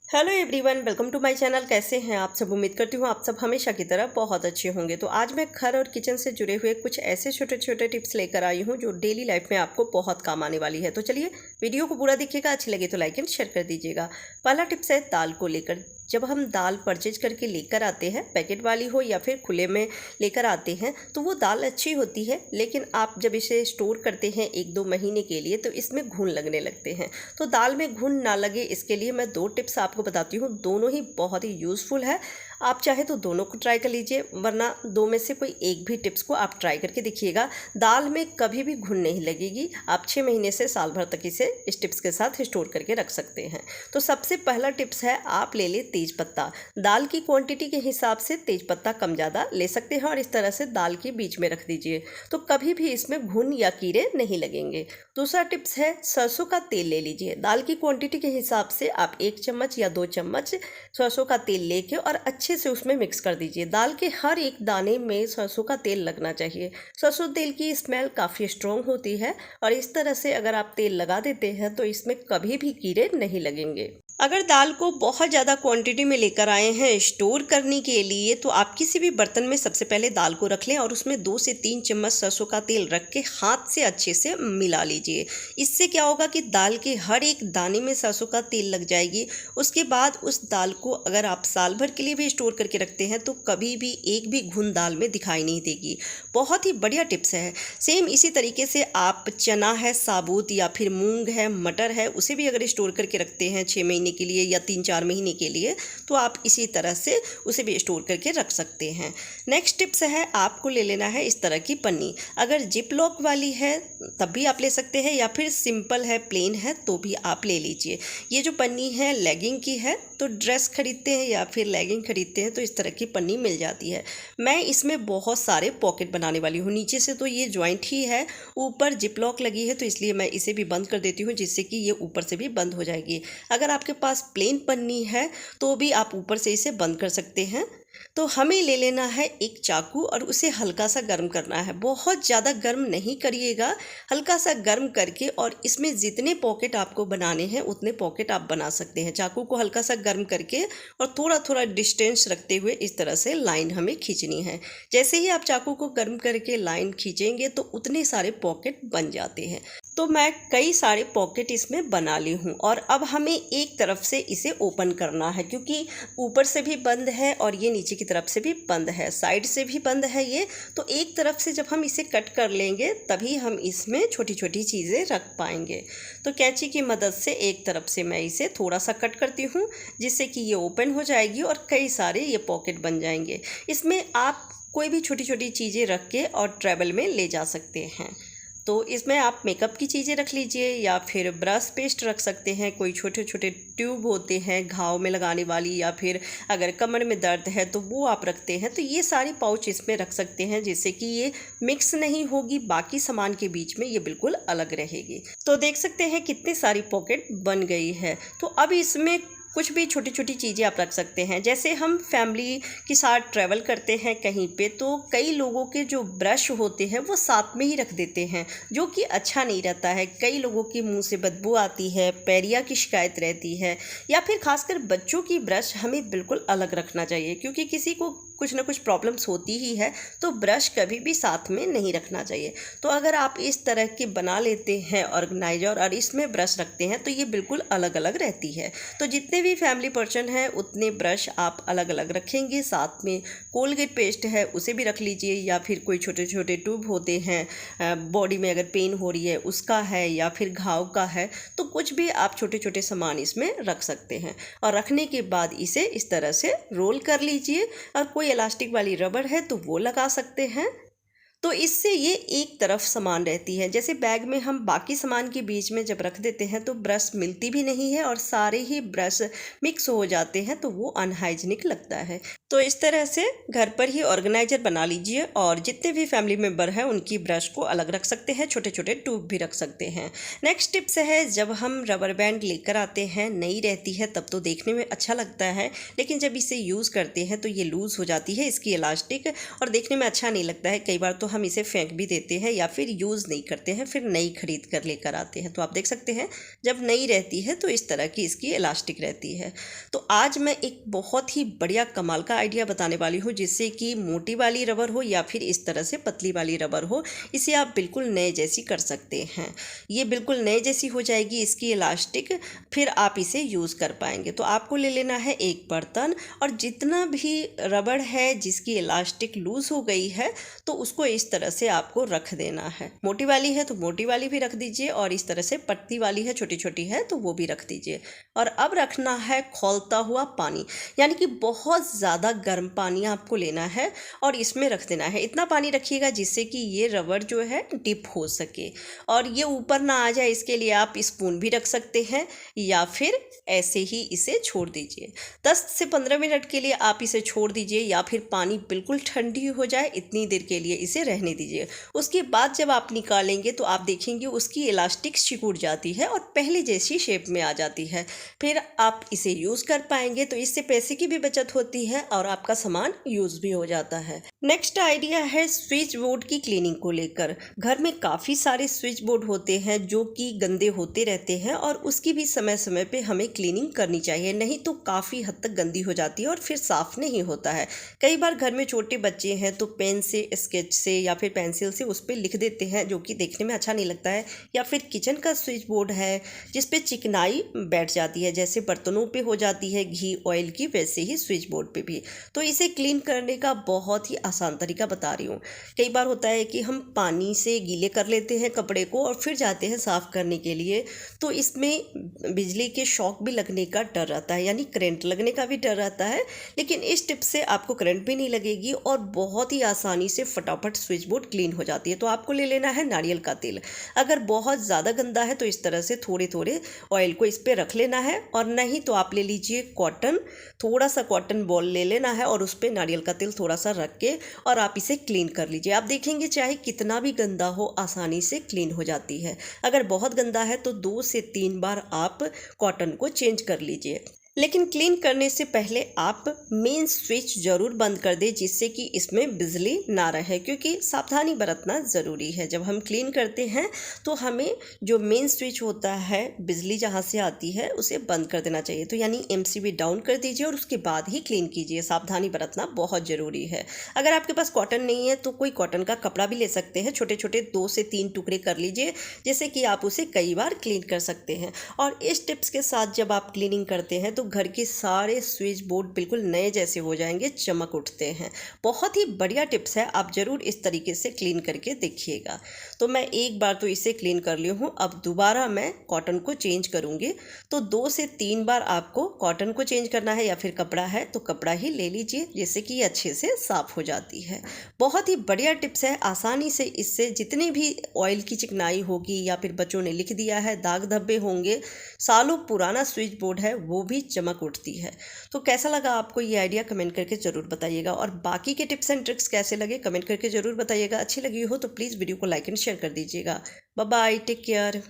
Hello everyone, welcome to my channel. कैसे हैं आप सब? उम्मीद करती हूँ आप सब हमेशा की तरह बहुत अच्छे होंगे। तो आज मैं घर और किचन से जुड़े हुए कुछ ऐसे छोटे छोटे टिप्स लेकर आई हूँ जो डेली लाइफ में आपको बहुत काम आने वाली है। तो चलिए वीडियो को पूरा देखिएगा, अच्छी लगे तो लाइक एंड शेयर कर दीजिएगा। पहला टिप्स है दाल को लेकर। जब हम दाल परचेज करके लेकर आते हैं, पैकेट वाली हो या फिर खुले में लेकर आते हैं, तो वो दाल अच्छी होती है, लेकिन आप जब इसे स्टोर करते हैं 1-2 महीने के लिए तो इसमें घुन लगने लगते हैं। तो दाल में घुन ना लगे इसके लिए मैं 2 टिप्स आपको बताती हूँ। दोनों ही बहुत ही यूज़फुल है। आप चाहे तो दोनों को ट्राई कर लीजिए, वरना 2 में से कोई एक भी टिप्स को आप ट्राई करके देखिएगा। दाल में कभी भी घुन नहीं लगेगी। आप 6 महीने से साल भर तक इसे इस टिप्स के साथ स्टोर करके रख सकते हैं। तो सबसे पहला टिप्स है, आप ले लें तेज पत्ता। दाल की क्वांटिटी के हिसाब से तेज पत्ता कम ज़्यादा ले सकते हैं और इस तरह से दाल के बीच में रख दीजिए, तो कभी भी इसमें घुन या कीड़े नहीं लगेंगे। दूसरा टिप्स है, सरसों का तेल ले लीजिए। दाल की क्वांटिटी के हिसाब से आप 1 चम्मच या 2 चम्मच सरसों का तेल लेके और अच्छे से उसमें मिक्स कर दीजिए। दाल के हर एक दाने में सरसों का तेल लगना चाहिए। सरसों तेल की स्मेल काफ़ी स्ट्रॉन्ग होती है और इस तरह से अगर आप तेल लगा देते हैं तो इसमें कभी भी कीड़े नहीं लगेंगे। अगर दाल को बहुत ज़्यादा क्वांटिटी में लेकर आए हैं स्टोर करने के लिए, तो आप किसी भी बर्तन में सबसे पहले दाल को रख लें और उसमें 2 से 3 चम्मच सरसों का तेल रख के हाथ से अच्छे से मिला लीजिए। इससे क्या होगा कि दाल के हर एक दाने में सरसों का तेल लग जाएगी। उसके बाद उस दाल को अगर आप साल भर के लिए भी स्टोर करके रखते हैं तो कभी भी एक भी घुन दाल में दिखाई नहीं देगी। बहुत ही बढ़िया टिप्स है। सेम इसी तरीके से आप चना है साबुत या फिर मूंग है, मटर है, उसे भी अगर स्टोर करके रखते हैं 6 महीने के लिए या 3-4 महीने के लिए, तो आप इसी तरह से उसे भी स्टोर करके रख सकते हैं। नेक्स्ट टिप्स है, आपको ले लेना है इस तरह की पन्नी। अगर जिप लॉक वाली है तब भी आप ले सकते हैं, या फिर सिंपल है, प्लेन है, तो भी आप ले लीजिए। ये जो पन्नी है लेगिंग की है, तो ड्रेस खरीदते हैं या फिर लेगिंग खरीदते हैं तो इस तरह की पन्नी मिल जाती है। मैं इसमें बहुत सारे पॉकेट बनाने वाली हूँ। नीचे से तो ये जॉइंट ही है, ऊपर जिप लॉक लगी है, तो इसलिए मैं इसे भी बंद कर देती हूँ जिससे कि ये ऊपर से भी बंद हो जाएगी। अगर आपके पास प्लेन पन्नी है तो भी आप ऊपर से इसे बंद कर सकते हैं। तो हमें ले लेना है एक चाकू और उसे हल्का सा गर्म करना है। बहुत ज़्यादा गर्म नहीं करिएगा, हल्का सा गर्म करके, और इसमें जितने पॉकेट आपको बनाने हैं उतने पॉकेट आप बना सकते हैं। चाकू को हल्का सा गर्म करके और थोड़ा थोड़ा डिस्टेंस रखते हुए इस तरह से लाइन हमें खींचनी है। जैसे ही आप चाकू को गर्म करके लाइन खींचेंगे तो उतने सारे पॉकेट बन जाते हैं। तो मैं कई सारे पॉकेट इसमें बना ली हूँ और अब हमें एक तरफ से इसे ओपन करना है, क्योंकि ऊपर से भी बंद है और ये नीचे की तरफ से भी बंद है, साइड से भी बंद है ये। तो एक तरफ से जब हम इसे कट कर लेंगे तभी हम इसमें छोटी छोटी चीज़ें रख पाएंगे। तो कैंची की मदद से एक तरफ से मैं इसे थोड़ा सा कट करती हूँ, जिससे कि ये ओपन हो जाएगी और कई सारे ये पॉकेट बन जाएंगे। इसमें आप कोई भी छोटी छोटी चीज़ें रख के और ट्रैवल में ले जा सकते हैं। तो इसमें आप मेकअप की चीज़ें रख लीजिए या फिर ब्रश पेस्ट रख सकते हैं। कोई छोटे छोटे ट्यूब होते हैं घाव में लगाने वाली, या फिर अगर कमर में दर्द है तो वो आप रखते हैं। तो ये सारी पाउच इसमें रख सकते हैं, जिससे कि ये मिक्स नहीं होगी, बाकी सामान के बीच में ये बिल्कुल अलग रहेगी। तो देख सकते हैं कितनी सारी पॉकेट बन गई है। तो अब इसमें कुछ भी छोटी छोटी चीज़ें आप रख सकते हैं। जैसे हम फैमिली के साथ ट्रैवल करते हैं कहीं पे, तो कई लोगों के जो ब्रश होते हैं वो साथ में ही रख देते हैं, जो कि अच्छा नहीं रहता है। कई लोगों के मुंह से बदबू आती है, पैरिया की शिकायत रहती है, या फिर खासकर बच्चों की ब्रश हमें बिल्कुल अलग रखना चाहिए, क्योंकि किसी को कुछ ना कुछ प्रॉब्लम्स होती ही है। तो ब्रश कभी भी साथ में नहीं रखना चाहिए। तो अगर आप इस तरह के बना लेते हैं ऑर्गेनाइजर और इसमें ब्रश रखते हैं तो ये बिल्कुल अलग अलग रहती है। तो जितने भी फैमिली पर्सन हैं उतने ब्रश आप अलग अलग रखेंगे। साथ में कोलगेट पेस्ट है उसे भी रख लीजिए, या फिर कोई छोटे छोटे ट्यूब होते हैं बॉडी में अगर पेन हो रही है उसका है, या फिर घाव का है, तो कुछ भी आप छोटे छोटे सामान इसमें रख सकते हैं। और रखने के बाद इसे इस तरह से रोल कर लीजिए, और कोई इलास्टिक वाली रबड़ है तो वो लगा सकते हैं। तो इससे ये एक तरफ सामान रहती है। जैसे बैग में हम बाकी सामान के बीच में जब रख देते हैं तो ब्रश मिलती भी नहीं है और सारे ही ब्रश मिक्स हो जाते हैं, तो वो अनहाइजीनिक लगता है। तो इस तरह से घर पर ही ऑर्गेनाइजर बना लीजिए और जितने भी फैमिली मेम्बर हैं उनकी ब्रश को अलग रख सकते हैं, छोटे छोटे ट्यूब भी रख सकते हैं। नेक्स्ट टिप्स है, जब हम रबर बैंड लेकर आते हैं, नई रहती है तब तो देखने में अच्छा लगता है, लेकिन जब इसे यूज़ करते हैं तो ये लूज़ हो जाती है इसकी इलास्टिक, और देखने में अच्छा नहीं लगता है। कई बार तो हम इसे फेंक भी देते हैं या फिर यूज़ नहीं करते हैं, फिर नई खरीद कर लेकर आते हैं। तो आप देख सकते हैं जब नई रहती है तो इस तरह की इसकी इलास्टिक रहती है। तो आज मैं एक बहुत ही बढ़िया कमाल का आइडिया बताने वाली हूँ, जिससे कि मोटी वाली रबर हो या फिर इस तरह से पतली वाली रबर हो, इसे आप बिल्कुल नए जैसी कर सकते हैं। ये बिल्कुल नए जैसी हो जाएगी इसकी इलास्टिक, फिर आप इसे यूज़ कर पाएंगे। तो आपको ले लेना है एक बर्तन, और जितना भी रबड़ है जिसकी इलास्टिक लूज़ हो गई है तो उसको इस तरह से आपको रख देना है। मोटी वाली है तो मोटी वाली भी रख दीजिए, और इस तरह से पतली वाली है, छोटी छोटी है, तो वो भी रख दीजिए। और अब रखना है खौलता हुआ पानी, यानी कि बहुत ज़्यादा गर्म पानी आपको लेना है और इसमें रख देना है। इतना पानी रखिएगा जिससे कि ये रबड़ जो है डिप हो सके और ये ऊपर ना आ जाए। इसके लिए आप स्पून भी रख सकते हैं या फिर ऐसे ही इसे छोड़ दीजिए। 10 से 15 मिनट के लिए आप इसे छोड़ दीजिए, या फिर पानी बिल्कुल ठंडी हो जाए इतनी देर के लिए इसे रहने दीजिए। उसके बाद जब आप निकालेंगे तो आप देखेंगे उसकी इलास्टिक सिकुड़ जाती है और पहले जैसी शेप में आ जाती है। फिर आप इसे यूज़ कर पाएंगे। तो इससे पैसे की भी बचत होती है और आपका सामान यूज़ भी हो जाता है। नेक्स्ट आइडिया है स्विच बोर्ड की क्लीनिंग को लेकर। घर में काफ़ी सारे स्विच बोर्ड होते हैं जो कि गंदे होते रहते हैं, और उसकी भी समय समय पे हमें क्लीनिंग करनी चाहिए, नहीं तो काफ़ी हद तक गंदी हो जाती है और फिर साफ़ नहीं होता है। कई बार घर में छोटे बच्चे हैं तो पेन से, स्केच से या फिर पेंसिल से उस पर लिख देते हैं, जो कि देखने में अच्छा नहीं लगता है। या फिर किचन का स्विच बोर्ड है जिस पे चिकनाई बैठ जाती है, जैसे बर्तनों पे हो जाती है घी ऑयल की, वैसे ही स्विच बोर्ड पे भी। तो इसे क्लीन करने का बहुत ही आसान तरीका बता रही हूँ। कई बार होता है कि हम पानी से गीले कर लेते हैं कपड़े को और फिर जाते हैं साफ़ करने के लिए, तो इसमें बिजली के शॉक भी लगने का डर रहता है, यानी करंट लगने का भी डर रहता है। लेकिन इस टिप से आपको करंट भी नहीं लगेगी और बहुत ही आसानी से फटाफट स्विच बोर्ड क्लीन हो जाती है। तो आपको ले लेना है नारियल का तेल। अगर बहुत ज़्यादा गंदा है तो इस तरह से थोड़े थोड़े ऑयल को इस पर रख लेना है, और नहीं तो आप ले लीजिए कॉटन, थोड़ा सा कॉटन बॉल ले लेना है और उस पर नारियल का तेल थोड़ा सा रख के और आप इसे क्लीन कर लीजिए। आप देखेंगे चाहे कितना भी गंदा हो आसानी से क्लीन हो जाती है। अगर बहुत गंदा है तो 2 से 3 बार आप कॉटन को चेंज कर लीजिए। लेकिन क्लीन करने से पहले आप मेन स्विच ज़रूर बंद कर दें, जिससे कि इसमें बिजली ना रहे, क्योंकि सावधानी बरतना ज़रूरी है। जब हम क्लीन करते हैं तो हमें जो मेन स्विच होता है, बिजली जहाँ से आती है, उसे बंद कर देना चाहिए। तो यानी एमसीबी डाउन कर दीजिए और उसके बाद ही क्लीन कीजिए। सावधानी बरतना बहुत ज़रूरी है। अगर आपके पास कॉटन नहीं है तो कोई कॉटन का कपड़ा भी ले सकते हैं, छोटे छोटे 2 से 3 टुकड़े कर लीजिए, जिससे कि आप उसे कई बार क्लीन कर सकते हैं। और इस टिप्स के साथ जब आप क्लीनिंग करते हैं तो घर के सारे स्विच बोर्ड बिल्कुल नए जैसे हो जाएंगे, चमक उठते हैं। बहुत ही बढ़िया टिप्स है, आप ज़रूर इस तरीके से क्लीन करके देखिएगा। तो मैं एक बार तो इसे क्लीन कर ली हूँ, अब दोबारा मैं कॉटन को चेंज करूँगी। तो 2 से 3 बार आपको कॉटन को चेंज करना है, या फिर कपड़ा है तो कपड़ा ही ले लीजिए, जिससे कि अच्छे से साफ़ हो जाती है। बहुत ही बढ़िया टिप्स है, आसानी से इससे जितनी भी ऑयल की चिकनाई होगी या फिर बच्चों ने लिख दिया है, दाग धब्बे होंगे, सालों पुराना स्विच बोर्ड है वो भी चमक उठती है। तो कैसा लगा आपको ये आइडिया, कमेंट करके ज़रूर बताइएगा। और बाकी के टिप्स एंड ट्रिक्स कैसे लगे कमेंट करके ज़रूर बताइएगा। अच्छी लगी हो तो प्लीज़ वीडियो को लाइक एंड शेयर कर दीजिएगा। Bye bye, take care.